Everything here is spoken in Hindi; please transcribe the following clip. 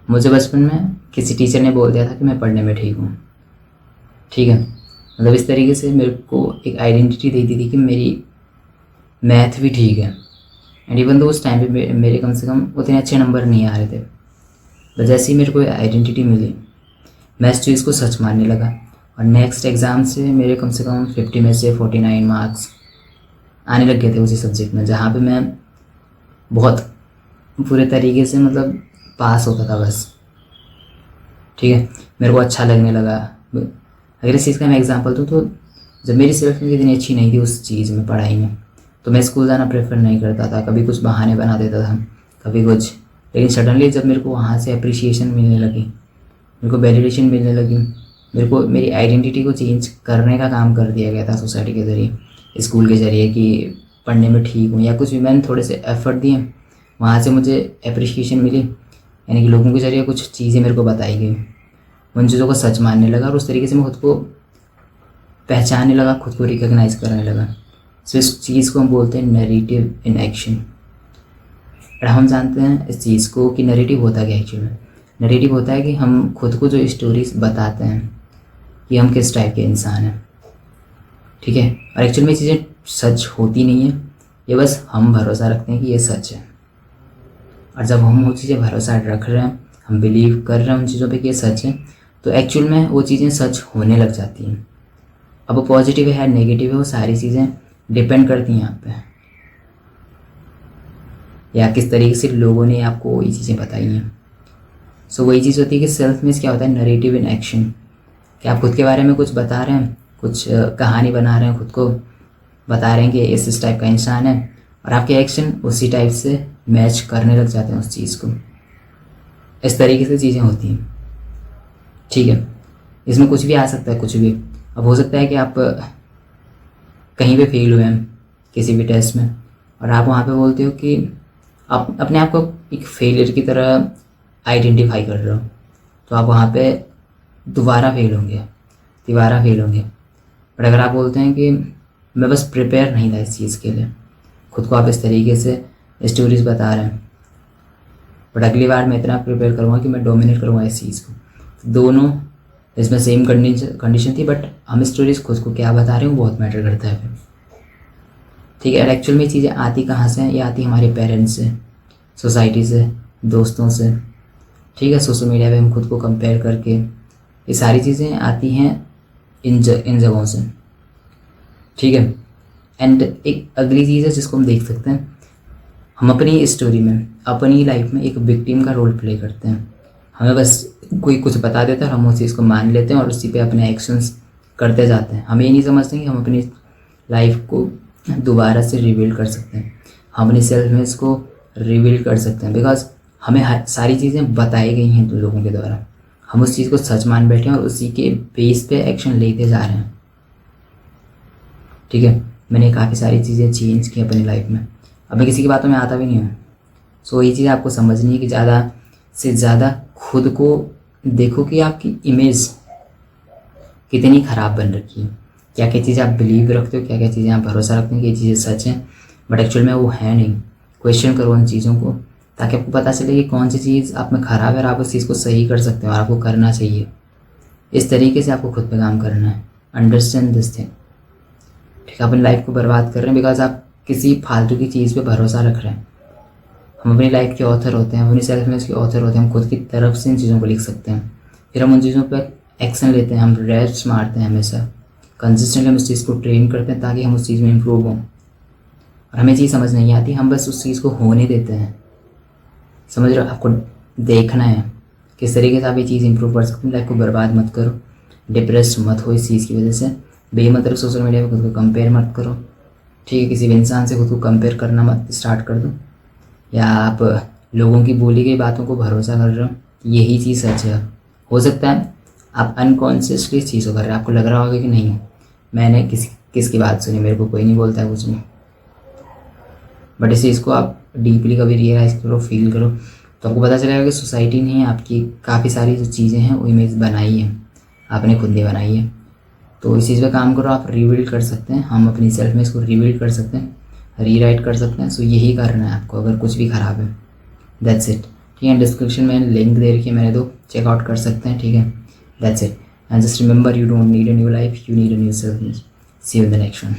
मुझे बचपन में किसी टीचर ने बोल दिया था कि मैं पढ़ने में ठीक हूँ, ठीक है। मतलब इस तरीके से मेरे को एक आइडेंटिटी दे दी थी कि मेरी मैथ भी ठीक है। एंड इवन तो उस टाइम पे मेरे कम से कम उतने अच्छे नंबर नहीं आ रहे थे। तो जैसे ही मेरे को आइडेंटिटी मिली, मैं इस चीज़ को सच मानने लगा। और नेक्स्ट एग्ज़ाम से मेरे कम से कम 50 में से 49 मार्क्स आने लग गए थे उसी सब्जेक्ट में, जहाँ पे मैं बहुत पूरे तरीके से मतलब पास होता था बस, ठीक है। मेरे को अच्छा लगने लगा। अगर इस चीज़ का मैं एग्जांपल दूँ तो जब मेरी सेल्फ इमेज इतनी अच्छी नहीं थी उस चीज़ में, पढ़ाई में, तो मैं स्कूल जाना प्रेफर नहीं करता था। कभी कुछ बहाने बना देता था, कभी कुछ। लेकिन सडनली जब मेरे को वहाँ से अप्रिसिएशन मिलने लगी, मेरे को वैलिडेशन मिलने लगी, मेरे को मेरी आइडेंटिटी को चेंज करने का काम कर दिया गया था सोसाइटी के ज़रिए, स्कूल के ज़रिए, कि पढ़ने में ठीक हूँ या कुछ भी। मैंने थोड़े से एफर्ट दिए, वहाँ से मुझे अप्रिशिएशन मिली, यानी कि लोगों के ज़रिए कुछ चीज़ें मेरे को बताई गई। उन चीज़ों को सच मानने लगा और उस तरीके से मैं खुद को पहचानने लगा, खुद को रिकॉग्नाइज करने लगा। सो इस चीज़ को हम बोलते हैं नैरेटिव इन एक्शन। और हम जानते हैं इस चीज़ को कि नैरेटिव होता क्या है एक्चुअली में। नैरेटिव होता है कि हम खुद को जो स्टोरीज बताते हैं कि हम किस टाइप के इंसान हैं, ठीक है। और एक्चुअल में ये चीज़ें सच होती नहीं है, ये बस हम भरोसा रखते हैं कि ये सच है। और जब हम वो चीज़ें भरोसा रख रहे हैं, हम बिलीव कर रहे हैं उन चीज़ों पे कि ये सच है, तो एक्चुअल में वो चीज़ें सच होने लग जाती हैं। अब वो पॉजिटिव है या नेगेटिव है, वो सारी चीज़ें डिपेंड करती हैं आप पे, या किस तरीके से लोगों ने आपको वही चीज़ें बताई हैं। सो वही चीज़ होती है कि सेल्फ में क्या होता है, नरेटिव इन एक्शन, कि आप खुद के बारे में कुछ बता रहे हैं, कुछ कहानी बना रहे हैं, खुद को बता रहे हैं कि इस टाइप का इंसान है, और आपके एक्शन उसी टाइप से मैच करने लग जाते हैं उस चीज़ को। इस तरीके से चीज़ें होती हैं, ठीक है। इसमें कुछ भी आ सकता है, कुछ भी। अब हो सकता है कि आप कहीं पे फेल हुए हैं किसी भी टेस्ट में, और आप वहाँ पे बोलते हो कि आप अपने आप को एक फेलियर की तरह आइडेंटिफाई कर रहे हो, तो आप वहाँ पे दोबारा फेल होंगे। बट अगर आप बोलते हैं कि मैं बस प्रिपेयर नहीं था इस चीज़ के लिए, खुद को आप इस तरीके से स्टोरीज बता रहे हैं, बट अगली बार मैं इतना प्रिपेयर करूँगा कि मैं डोमिनेट करूँगा इस चीज़ को। तो दोनों इसमें सेम कंडीशन थी, बट हम स्टोरीज खुद को क्या बता रहे हैं वो बहुत मैटर करता है फिर, ठीक है। और एक्चुअल में चीज़ें आती कहाँ से हैं, ये आती हमारे पेरेंट्स से, सोसाइटी से, दोस्तों से, ठीक है। सोशल मीडिया पे हम खुद को कंपेयर करके, ये सारी चीज़ें आती हैं इन जगहों से, ठीक है। एंड एक अगली चीज़ है जिसको हम देख सकते हैं, हम अपनी स्टोरी में, अपनी लाइफ में एक विक्टिम का रोल प्ले करते हैं। हमें बस कोई कुछ बता देता है और हम उस चीज़ को मान लेते हैं और उसी पे अपने एक्शंस करते जाते हैं। हम ये नहीं समझते कि हम अपनी लाइफ को दोबारा से रिबिल्ड कर सकते हैं, हम अपनी सेल्फ में इसको रिबिल्ड कर सकते हैं, बिकॉज हमें सारी चीज़ें बताई गई हैं लोगों के द्वारा। हम उस चीज़ को सच मान बैठे हैं और उसी के बेस पे एक्शन लेते जा रहे हैं, ठीक है। मैंने काफ़ी सारी चीज़ें चेंज की अपनी लाइफ में, अब मैं किसी की बातों में आता भी नहीं हूँ। सो ये चीज़ आपको समझनी है कि ज़्यादा से ज़्यादा खुद को देखो कि आपकी इमेज कितनी ख़राब बन रखी है, क्या क्या चीज़ें आप बिलीव रखते हो, क्या क्या चीज़ें आप भरोसा रखते हैं कि ये चीज़ें सच हैं, बट एक्चुअल में वो है नहीं। क्वेश्चन करो उन चीज़ों को, ताकि आपको पता चले कि कौन सी चीज़ आप में ख़राब है और आप उस चीज़ को सही कर सकते हो और आपको करना चाहिए। इस तरीके से आपको खुद पे काम करना है। अंडरस्टैंड दिस थिंग, ठीक है। अपनी लाइफ को बर्बाद कर रहे हैं बिकॉज आप किसी फालतू की चीज़ पे भरोसा रख रहे हैं। हम अपनी लाइफ के ऑथर होते हैं, अपनी सेल्फ इमेज के ऑथर होते हैं। हम खुद की तरफ से इन चीज़ों को लिख सकते हैं, फिर हम उन चीज़ों पर एक्शन लेते हैं, हम रेप्स मारते हैं हमेशा, कंसिस्टेंटली हम उस चीज़ को ट्रेन करते हैं ताकि हम उस चीज़ में इम्प्रूव हों। और हमें चीज़ समझ नहीं आती, हम बस उस चीज़ को होने देते हैं। समझ रहे हो, आपको देखना है किस तरीके से आप ये चीज़ इंप्रूव कर सकते हैं। लाइफ को बर्बाद मत करो, डिप्रेस मत हो इस चीज़ की वजह से, बेमतलब सोशल मीडिया पे खुद को कंपेयर मत करो, ठीक है। किसी भी इंसान से खुद को कंपेयर करना मत स्टार्ट कर दो, या आप लोगों की बोली गई बातों को भरोसा कर रहे हो यही चीज़ सच है। हो सकता है आप अनकॉन्शियसली इस चीज़ को कर रहे हैं, आपको लग रहा होगा कि नहीं मैंने किसकी बात सुनी, मेरे को कोई नहीं बोलता है कुछ नहीं, बट इस चीज़ को आप डीपली कभी रियलाइज़ करो, फील करो, तो आपको पता चलेगा कि सोसाइटी ने आपकी काफ़ी सारी जो चीज़ें हैं वो इमेज बनाई है, आपने खुद ने बनाई है। तो इस चीज़ पे काम करो, आप रीबिल्ड कर सकते हैं। हम अपनी सेल्फ में इसको रीबिल्ड कर सकते हैं, रीराइट कर सकते हैं। सो यही करना है आपको, अगर कुछ भी ख़राब है, दैट्स इट। ठीक है। डिस्क्रिप्शन में लिंक दे रखी है मैंने, तो चेकआउट कर सकते हैं, ठीक है। That's it, and just remember, you don't need a new life, you need a new self. See you in the next one.